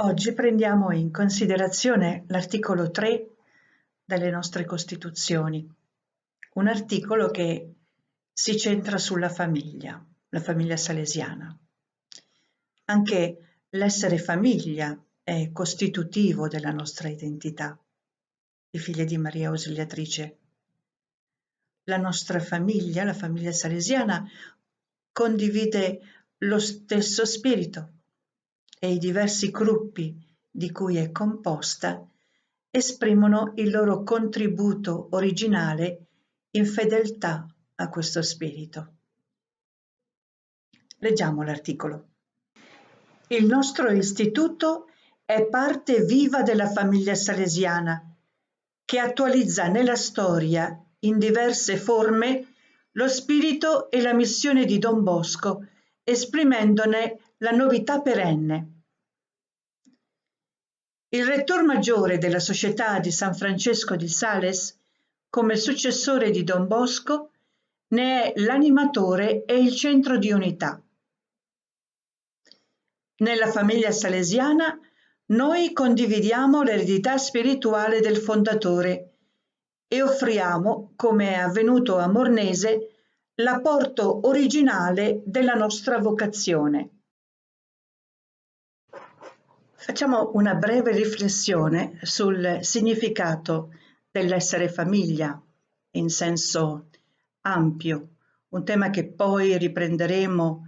Oggi prendiamo in considerazione l'articolo 3 delle nostre Costituzioni, un articolo che si centra sulla famiglia, la famiglia salesiana. Anche l'essere famiglia è costitutivo della nostra identità, i figli di Maria Ausiliatrice. La nostra famiglia, la famiglia salesiana, condivide lo stesso spirito e i diversi gruppi di cui è composta esprimono il loro contributo originale in fedeltà a questo spirito. Leggiamo l'articolo. Il nostro istituto è parte viva della famiglia salesiana, che attualizza nella storia, in diverse forme, lo spirito e la missione di Don Bosco, esprimendone la novità perenne. Il rettor maggiore della Società di San Francesco di Sales, come successore di Don Bosco, ne è l'animatore e il centro di unità. Nella famiglia salesiana noi condividiamo l'eredità spirituale del fondatore e offriamo, come è avvenuto a Mornese, l'apporto originale della nostra vocazione. Facciamo una breve riflessione sul significato dell'essere famiglia in senso ampio, un tema che poi riprenderemo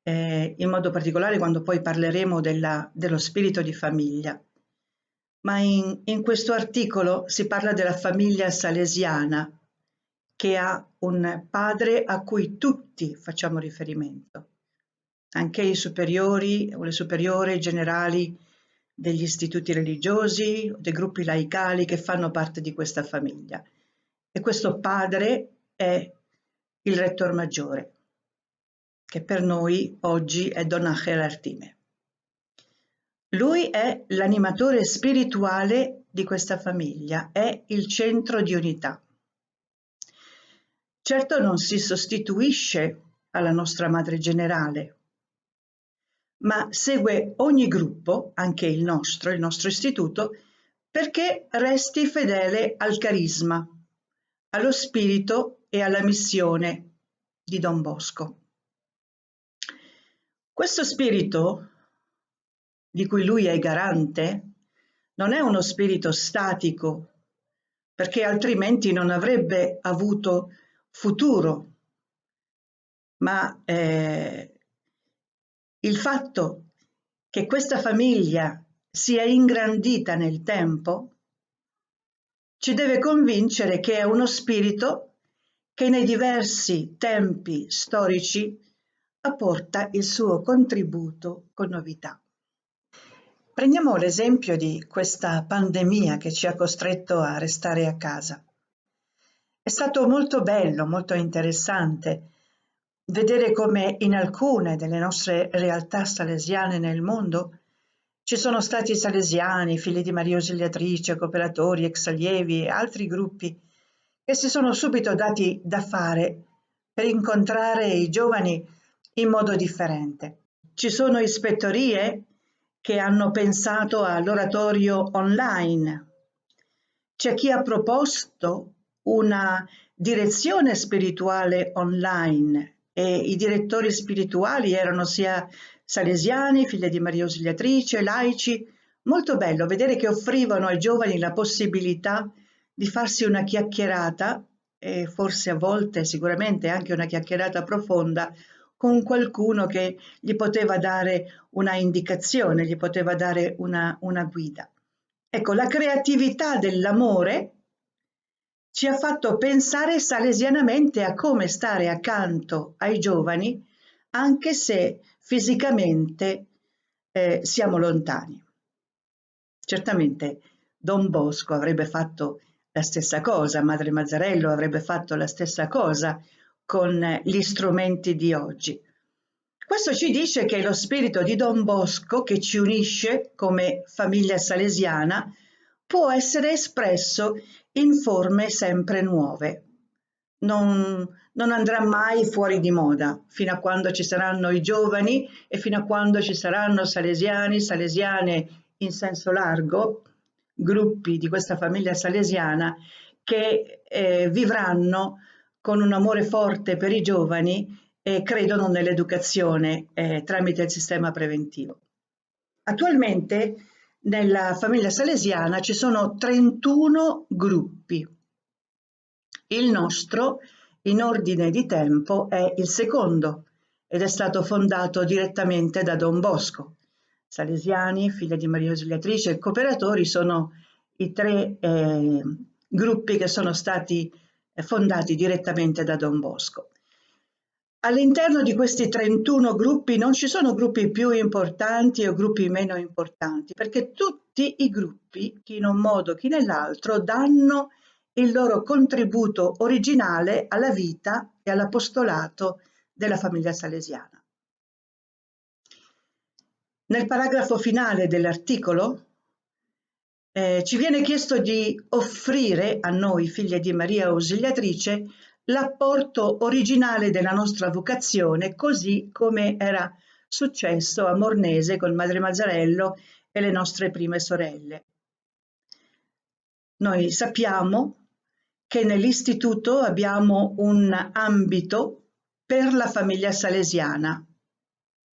in modo particolare quando poi parleremo dello spirito di famiglia. Ma in questo articolo si parla della famiglia salesiana, che ha un padre a cui tutti facciamo riferimento, anche i superiori o le superiori generali degli istituti religiosi, dei gruppi laicali che fanno parte di questa famiglia. E questo padre è il rettor maggiore, che per noi oggi è Don Ángel Artime. Lui è l'animatore spirituale di questa famiglia, è il centro di unità. Certo non si sostituisce alla nostra madre generale, ma segue ogni gruppo, anche il nostro istituto, perché resti fedele al carisma, allo spirito e alla missione di Don Bosco. Questo spirito, di cui lui è garante, non è uno spirito statico, perché altrimenti non avrebbe avuto futuro, ma il fatto che questa famiglia sia ingrandita nel tempo ci deve convincere che è uno spirito che nei diversi tempi storici apporta il suo contributo con novità. Prendiamo l'esempio di questa pandemia che ci ha costretto a restare a casa. È stato molto bello, molto interessante vedere come in alcune delle nostre realtà salesiane nel mondo ci sono stati salesiani, figli di Maria Ausiliatrice, cooperatori, ex allievi e altri gruppi che si sono subito dati da fare per incontrare i giovani in modo differente. Ci sono ispettorie che hanno pensato all'oratorio online. C'è chi ha proposto una direzione spirituale online e i direttori spirituali erano sia salesiani, figlie di Maria Ausiliatrice, laici. Molto bello vedere che offrivano ai giovani la possibilità di farsi una chiacchierata e forse a volte sicuramente anche una chiacchierata profonda con qualcuno che gli poteva dare una indicazione, gli poteva dare una guida. Ecco, la creatività dell'amore ci ha fatto pensare salesianamente a come stare accanto ai giovani anche se fisicamente siamo lontani. Certamente Don Bosco avrebbe fatto la stessa cosa, Madre Mazzarello avrebbe fatto la stessa cosa con gli strumenti di oggi. Questo ci dice che lo spirito di Don Bosco, che ci unisce come famiglia salesiana, può essere espresso in forme sempre nuove. Non andrà mai fuori di moda fino a quando ci saranno i giovani e fino a quando ci saranno salesiani, salesiane in senso largo, gruppi di questa famiglia salesiana che vivranno con un amore forte per i giovani e credono nell'educazione tramite il sistema preventivo. Attualmente nella famiglia salesiana ci sono 31 gruppi. Il nostro, in ordine di tempo, è il secondo ed è stato fondato direttamente da Don Bosco. Salesiani, Figlia di Maria Ausiliatrice e Cooperatori sono i tre gruppi che sono stati fondati direttamente da Don Bosco. All'interno di questi 31 gruppi non ci sono gruppi più importanti o gruppi meno importanti, perché tutti i gruppi, chi in un modo chi nell'altro, danno il loro contributo originale alla vita e all'apostolato della famiglia salesiana. Nel paragrafo finale dell'articolo ci viene chiesto di offrire a noi, figlie di Maria Ausiliatrice, l'apporto originale della nostra vocazione, così come era successo a Mornese con Madre Mazzarello e le nostre prime sorelle. Noi sappiamo che nell'istituto abbiamo un ambito per la famiglia salesiana.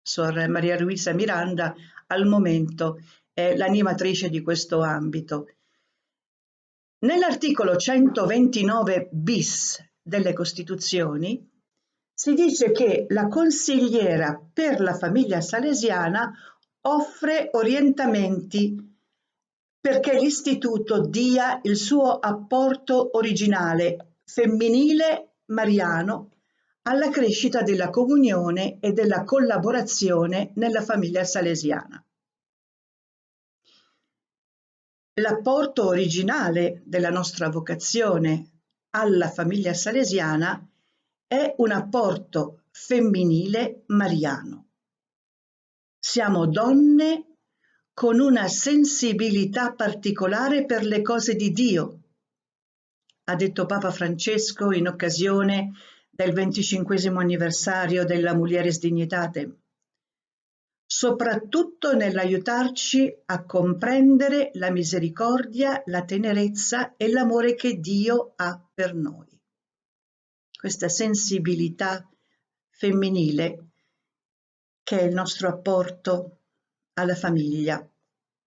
Sor Maria Luisa Miranda al momento è l'animatrice di questo ambito. Nell'articolo 129 bis delle Costituzioni si dice che la consigliera per la famiglia salesiana offre orientamenti perché l'istituto dia il suo apporto originale femminile mariano alla crescita della comunione e della collaborazione nella famiglia salesiana. L'apporto originale della nostra vocazione alla famiglia salesiana è un apporto femminile mariano. Siamo donne con una sensibilità particolare per le cose di Dio, ha detto Papa Francesco in occasione del 25° anniversario della Mulieris Dignitatem, soprattutto nell'aiutarci a comprendere la misericordia, la tenerezza e l'amore che Dio ha per noi. Questa sensibilità femminile che è il nostro apporto alla famiglia,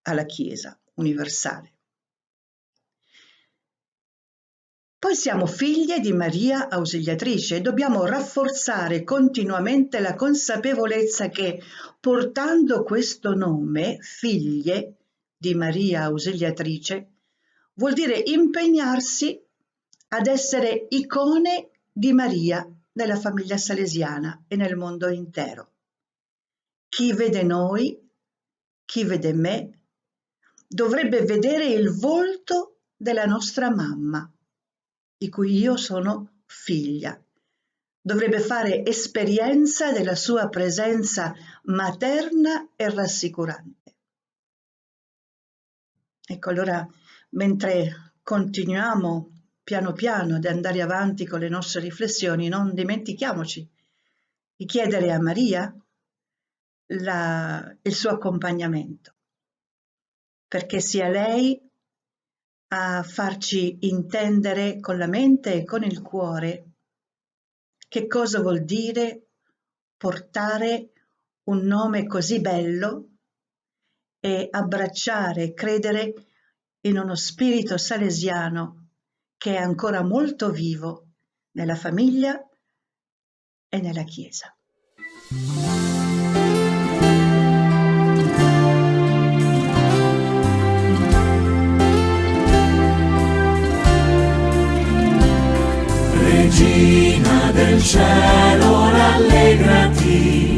alla Chiesa universale. Poi siamo figlie di Maria Ausiliatrice e dobbiamo rafforzare continuamente la consapevolezza che, portando questo nome, figlie di Maria Ausiliatrice, vuol dire impegnarsi ad essere icone di Maria nella famiglia salesiana e nel mondo intero. Chi vede noi, chi vede me, dovrebbe vedere il volto della nostra mamma, di cui io sono figlia. Dovrebbe fare esperienza della sua presenza materna e rassicurante. Ecco, allora, mentre continuiamo piano piano ad andare avanti con le nostre riflessioni, non dimentichiamoci di chiedere a Maria il suo accompagnamento, perché sia lei a farci intendere con la mente e con il cuore che cosa vuol dire portare un nome così bello e abbracciare e credere in uno spirito salesiano che è ancora molto vivo nella famiglia e nella Chiesa. Regina del cielo, rallegrati,